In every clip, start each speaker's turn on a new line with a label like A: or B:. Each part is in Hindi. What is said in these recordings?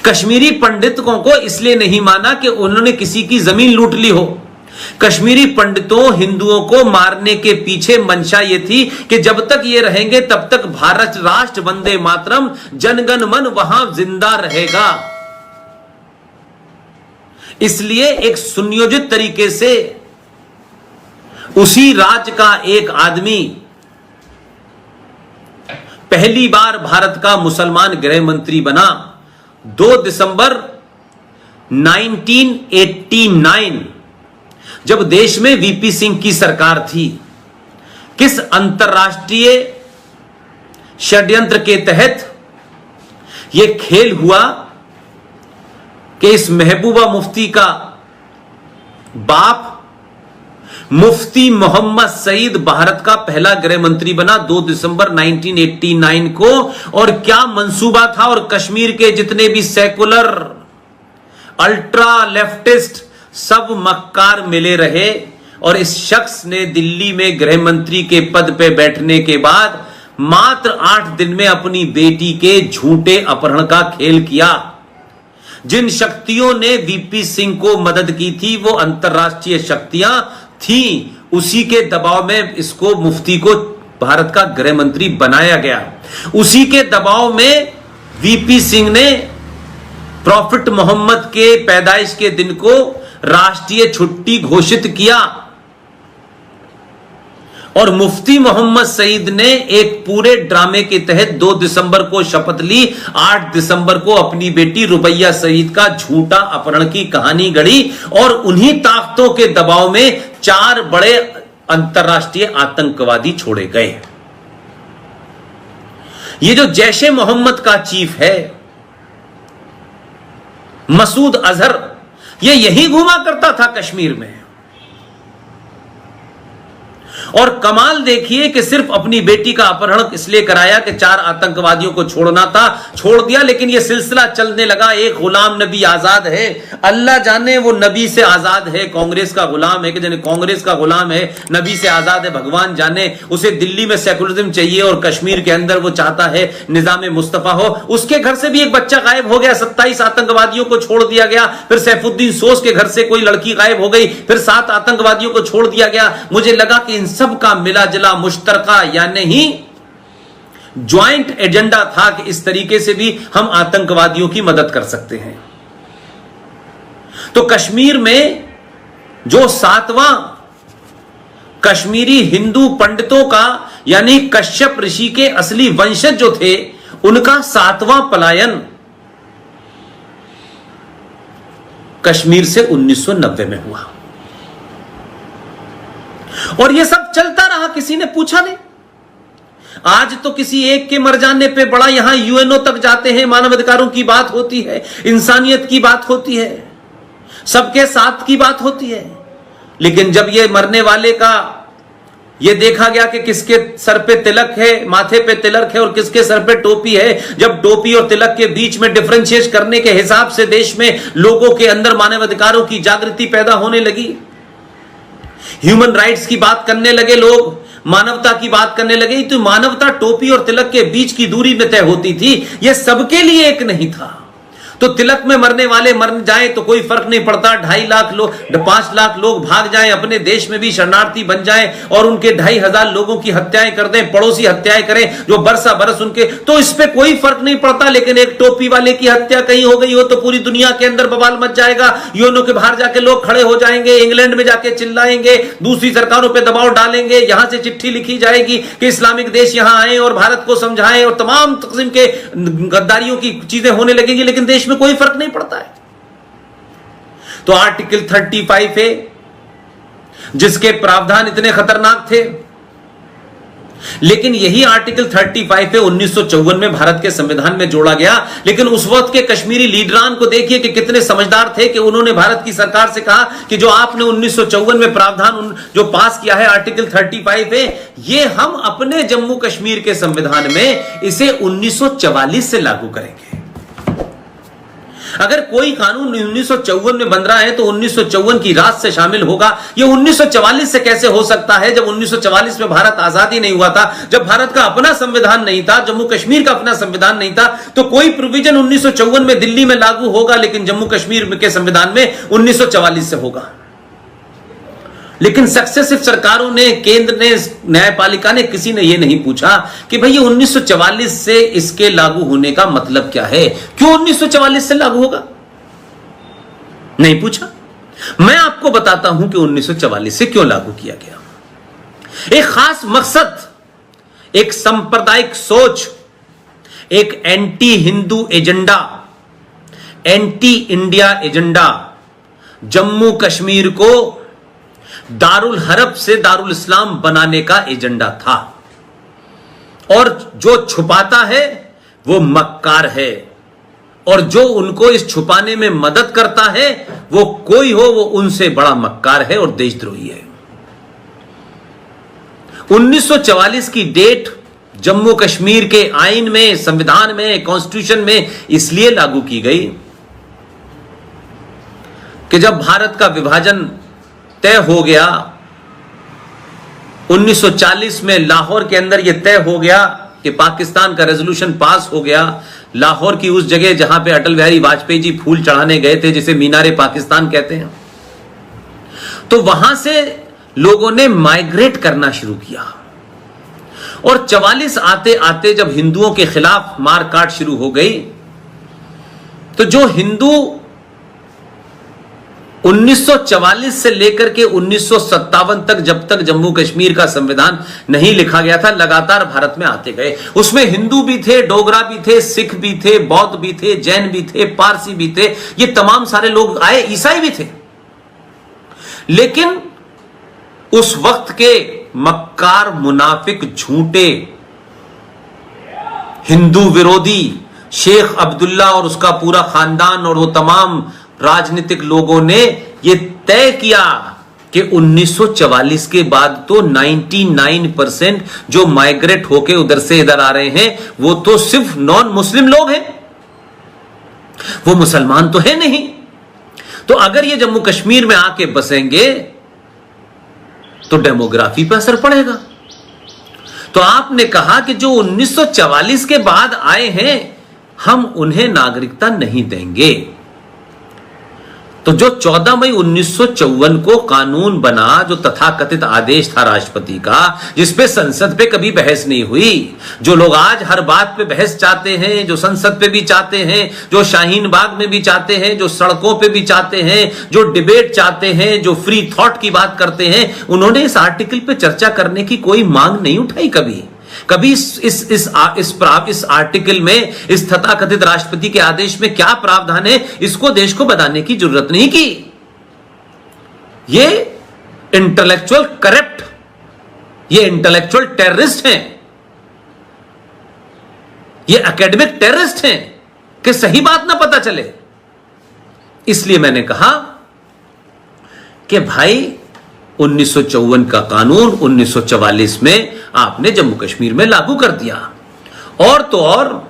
A: कश्मीरी पंडितों को इसलिए नहीं माना कि उन्होंने किसी की जमीन लूट ली हो। कश्मीरी पंडितों, हिंदुओं को मारने के पीछे मंशा यह थी कि जब तक ये रहेंगे तब तक भारत राष्ट्र, वंदे मातरम, जनगण मन वहां जिंदा रहेगा। इसलिए एक सुनियोजित तरीके से उसी राज्य का एक आदमी पहली बार भारत का मुसलमान गृह मंत्री बना। 2 दिसंबर 1989 जब देश में वीपी सिंह की सरकार थी। किस अंतर्राष्ट्रीय षड्यंत्र के तहत यह खेल हुआ कि इस महबूबा मुफ्ती का बाप मुफ्ती मोहम्मद सईद भारत का पहला गृह मंत्री बना 2 दिसंबर 1989 को। और क्या मंसूबा था, और कश्मीर के जितने भी सेकुलर, अल्ट्रा लेफ्टिस्ट सब मक्कार मिले रहे। और इस शख्स ने दिल्ली में गृह मंत्री के पद पे बैठने के बाद मात्र 8 दिन में अपनी बेटी के झूठे अपहरण का खेल किया। जिन शक्तियों ने वीपी सिंह को मदद की थी वो अंतर्राष्ट्रीय शक्तियां थी। उसी के दबाव में इसको, मुफ्ती को, भारत का गृह मंत्री बनाया गया। उसी के दबाव में वीपी सिंह ने प्रॉफिट मोहम्मद के पैदाइश के दिन को राष्ट्रीय छुट्टी घोषित किया। और मुफ्ती मोहम्मद सईद ने एक पूरे ड्रामे के तहत 2 दिसंबर को शपथ ली, 8 दिसंबर को अपनी बेटी रुबैया सईद का झूठा अपहरण की कहानी गढ़ी। और उन्हीं ताकतों के दबाव में 4 बड़े अंतर्राष्ट्रीय आतंकवादी छोड़े गए। ये जो जैश ए मोहम्मद का चीफ है मसूद अजहर, ये यही घुमा करता था कश्मीर में। और कमाल देखिए कि सिर्फ अपनी बेटी का अपहरण इसलिए कराया कि 4 आतंकवादियों को छोड़ना था, छोड़ दिया। लेकिन यह सिलसिला चलने लगा। एक गुलाम नबी आजाद है, अल्लाह जाने वो नबी से आजाद है, कांग्रेस का गुलाम है कि जाने कांग्रेस का गुलाम है, नबी से आजाद है, भगवान जाने। उसे दिल्ली में सेकुलरिज्म चाहिए और कश्मीर के अंदर वो चाहता है निजाम मुस्तफा हो। उसके घर से भी एक बच्चा गायब हो गया, 27 आतंकवादियों को छोड़ दिया गया। फिर सैफुद्दीन सोज के घर से कोई लड़की गायब हो गई, फिर 7 आतंकवादियों को छोड़ दिया गया। मुझे लगा कि इन सब का मिला जुला मुश्तरका या नहीं ज्वाइंट एजेंडा था कि इस तरीके से भी हम आतंकवादियों की मदद कर सकते हैं। तो कश्मीर में जो 7वां कश्मीरी हिंदू पंडितों का यानी कश्यप ऋषि के असली वंशज जो थे उनका 7वां पलायन कश्मीर से 1990 में हुआ। और यह सब चलता रहा, किसी ने पूछा नहीं। आज तो किसी एक के मर जाने पे बड़ा यहां यूएनओ तक जाते हैं, मानवाधिकारों की बात होती है, इंसानियत की बात होती है, सबके साथ की बात होती है। लेकिन जब ये मरने वाले का ये देखा गया कि किसके सर पे तिलक है, माथे पे तिलक है और किसके सर पे टोपी है, जब टोपी और तिलक के बीच में डिफरेंशिएट करने के हिसाब से देश में लोगों के अंदर मानवाधिकारों की जागृति पैदा होने लगी, ह्यूमन राइट्स की बात करने लगे लोग, मानवता की बात करने लगे, तो मानवता टोपी और तिलक के बीच की दूरी में तय होती थी। यह सबके लिए एक नहीं था। तो तिलक में मरने वाले मर जाएं तो कोई फर्क नहीं पड़ता, 2.5 लाख लोग, 5 लाख लोग भाग जाएं, अपने देश में भी शरणार्थी बन जाएं और उनके 2,500 लोगों की हत्याएं कर दें, पड़ोसी हत्याएं करें जो बरसा बरस उनके, तो इस पे कोई फर्क नहीं पड़ता। लेकिन एक टोपी वाले की हत्या कहीं हो गई हो तो पूरी दुनिया के अंदर बवाल मच जाएगा, यूएनओ के बाहर जाके लोग खड़े हो जाएंगे, इंग्लैंड में जाके चिल्लाएंगे, दूसरी सरकारों पर दबाव डालेंगे, यहां से चिट्ठी लिखी जाएगी कि इस्लामिक देश यहां आए और भारत को समझाएं और तमाम किस्म के गद्दारियों की चीजें होने लगेंगी। लेकिन देश में कोई फर्क नहीं पड़ता है। तो आर्टिकल 35 है जिसके प्रावधान इतने खतरनाक थे, लेकिन यही आर्टिकल 35 है 1954 में भारत के संविधान में जोड़ा गया। लेकिन उस वक्त के कश्मीरी लीडरान को देखिए कि कितने समझदार थे कि उन्होंने भारत की सरकार से कहा कि जो आपने 1954 में प्रावधान जो पास किया है आर्टिकल 35 है, ये हम अपने जम्मू कश्मीर के संविधान में इसे 1944 से लागू करेंगे। अगर कोई कानून 1954 में बन रहा है तो 1954 की रात से शामिल होगा। यह 1944 से कैसे हो सकता है, जब 1944 में भारत आजादी नहीं हुआ था, जब भारत का अपना संविधान नहीं था, जम्मू कश्मीर का अपना संविधान नहीं था, तो कोई प्रोविजन 1954 में दिल्ली में लागू होगा लेकिन जम्मू कश्मीर के संविधान में 1944 से होगा। लेकिन सक्सेसिव सरकारों ने, केंद्र ने, न्यायपालिका ने, किसी ने यह नहीं पूछा कि भाई ये 1944 से इसके लागू होने का मतलब क्या है, क्यों 1944 से लागू होगा, नहीं पूछा। मैं आपको बताता हूं कि 1944 से क्यों लागू किया गया। एक खास मकसद, एक सांप्रदायिक सोच, एक anti Hindu agenda, anti India agenda, Jammu Kashmir को दारुल हरब से दारुल इस्लाम बनाने का एजेंडा था। और जो छुपाता है वो मक्कार है, और जो उनको इस छुपाने में मदद करता है वो कोई हो, वो उनसे बड़ा मक्कार है और देशद्रोही है। 1944 की डेट जम्मू कश्मीर के आइन में, संविधान में, कॉन्स्टिट्यूशन में इसलिए लागू की गई कि जब भारत का विभाजन तय हो गया, 1940 में लाहौर के अंदर यह तय हो गया कि पाकिस्तान का रेजोल्यूशन पास हो गया। लाहौर की उस जगह जहां पे अटल बिहारी वाजपेयी जी फूल चढ़ाने गए थे, जिसे मीनारे पाकिस्तान कहते हैं, तो वहां से लोगों ने माइग्रेट करना शुरू किया। और 44 आते आते जब हिंदुओं के खिलाफ मारकाट शुरू हो गई, तो जो हिंदू 1944 से लेकर के 1957 तक, जब तक जम्मू कश्मीर का संविधान नहीं लिखा गया था, लगातार भारत में आते गए। उसमें हिंदू भी थे, डोगरा भी थे, सिख भी थे, बौद्ध भी थे, जैन भी थे, पारसी भी थे, ये तमाम सारे लोग आए, ईसाई भी थे। लेकिन उस वक्त के मक्कार, मुनाफिक, झूठे, हिंदू विरोधी शेख अब्दुल्ला और उसका पूरा खानदान और वो तमाम राजनीतिक लोगों ने यह तय किया कि 1944 के बाद तो 99% जो माइग्रेट होके उधर से इधर आ रहे हैं वो तो सिर्फ नॉन मुस्लिम लोग हैं, वो मुसलमान तो है नहीं। तो अगर ये जम्मू कश्मीर में आके बसेंगे तो डेमोग्राफी पर असर पड़ेगा। तो आपने कहा कि जो 1944 के बाद आए हैं हम उन्हें नागरिकता नहीं देंगे। तो जो 14 मई 1954 को कानून बना, जो तथाकथित आदेश था राष्ट्रपति का, जिसपे संसद पे कभी बहस नहीं हुई, जो लोग आज हर बात पे बहस चाहते हैं, जो संसद पे भी चाहते हैं, जो शाहीन बाग में भी चाहते हैं, जो सड़कों पे भी चाहते हैं, जो डिबेट चाहते हैं, जो फ्री थॉट की बात करते हैं, उन्होंने इस आर्टिकल पे चर्चा करने की कोई मांग नहीं उठाई। कभी इस आर्टिकल में, इस तथाकथित राष्ट्रपति के आदेश में क्या प्रावधान है, इसको देश को बताने की जरूरत नहीं की। ये इंटेलेक्चुअल करप्ट, ये इंटेलेक्चुअल टेररिस्ट हैं, ये एकेडमिक टेररिस्ट हैं कि सही बात ना पता चले। इसलिए मैंने कहा कि भाई 1954 का कानून 1944 में आपने जम्मू कश्मीर में लागू कर दिया, और तो और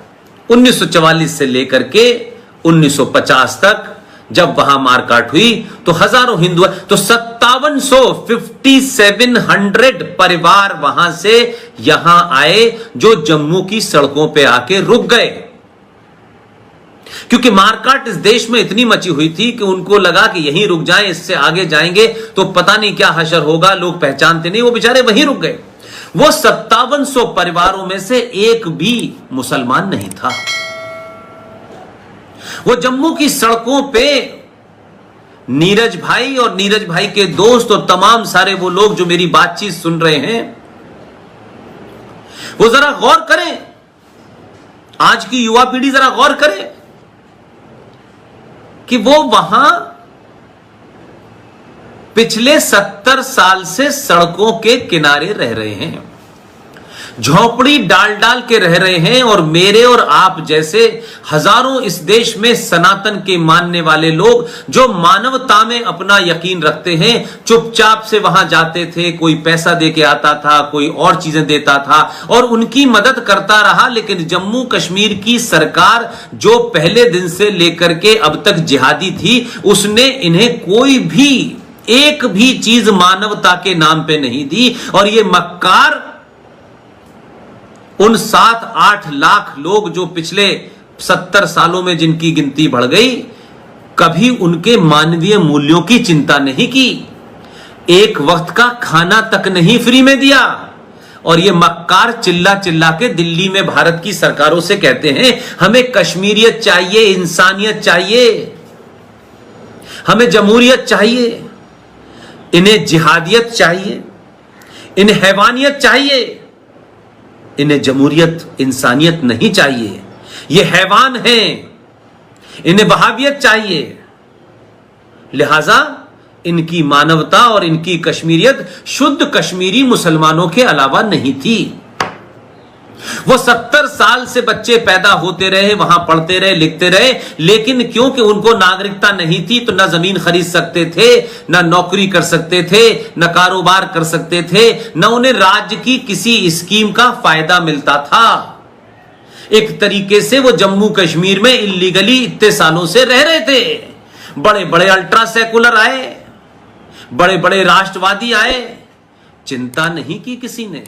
A: 1944 से लेकर के 1950 तक जब वहां मारकाट हुई तो हजारों हिंदू, तो 5700 परिवार वहां से यहां आए जो जम्मू की सड़कों पे आके रुक गए, क्योंकि मारकाट इस देश में इतनी मची हुई थी कि उनको लगा कि यहीं रुक जाएं, इससे आगे जाएंगे तो पता नहीं क्या हशर होगा, लोग पहचानते नहीं, वो बेचारे वहीं रुक गए। वो 5700 परिवारों में से एक भी मुसलमान नहीं था। वो जम्मू की सड़कों पे नीरज भाई और नीरज भाई के दोस्त और तमाम सारे वो लोग जो मेरी बातचीत सुन रहे हैं, वो जरा गौर करें, आज की युवा पीढ़ी जरा गौर करे कि वो वहां पिछले 70 साल से सड़कों के किनारे रह रहे हैं। झोपड़ी डाल डाल के रह रहे हैं और मेरे और आप जैसे हजारों इस देश में सनातन के मानने वाले लोग जो मानवता में अपना यकीन रखते हैं चुपचाप से वहां जाते थे। कोई पैसा दे के आता था, कोई और चीजें देता था और उनकी मदद करता रहा। लेकिन जम्मू कश्मीर की सरकार जो पहले दिन से लेकर के अब तक जिहादी थी, उसने इन्हें कोई भी एक भी चीज मानवता के नाम पे नहीं दी। और ये मक्कार उन 7-8 लाख लोग जो पिछले 70 सालों में जिनकी गिनती बढ़ गई, कभी उनके मानवीय मूल्यों की चिंता नहीं की। एक वक्त का खाना तक नहीं फ्री में दिया। और ये मक्कार चिल्ला चिल्ला के दिल्ली में भारत की सरकारों से कहते हैं हमें कश्मीरियत चाहिए, इंसानियत चाहिए, हमें जमहूरियत चाहिए। इन्हें जिहादियत चाहिए, इन्हें हैवानियत चाहिए, इन्हें जमहूरियत इंसानियत नहीं चाहिए। ये हैवान हैं, इन्हें वहाबियत चाहिए। लिहाजा इनकी मानवता और इनकी कश्मीरियत शुद्ध कश्मीरी मुसलमानों के अलावा नहीं थी। वो 70 साल से बच्चे पैदा होते रहे, वहां पढ़ते रहे, लिखते रहे, लेकिन क्योंकि उनको नागरिकता नहीं थी तो ना जमीन खरीद सकते थे, ना नौकरी कर सकते थे, ना कारोबार कर सकते थे, ना उन्हें राज्य की किसी स्कीम का फायदा मिलता था। एक तरीके से वो जम्मू कश्मीर में इल्लीगली इतने सालों से रह रहे थे। बड़े बड़े अल्ट्रा सेकुलर आए, बड़े बड़े राष्ट्रवादी आए, चिंता नहीं की किसी ने।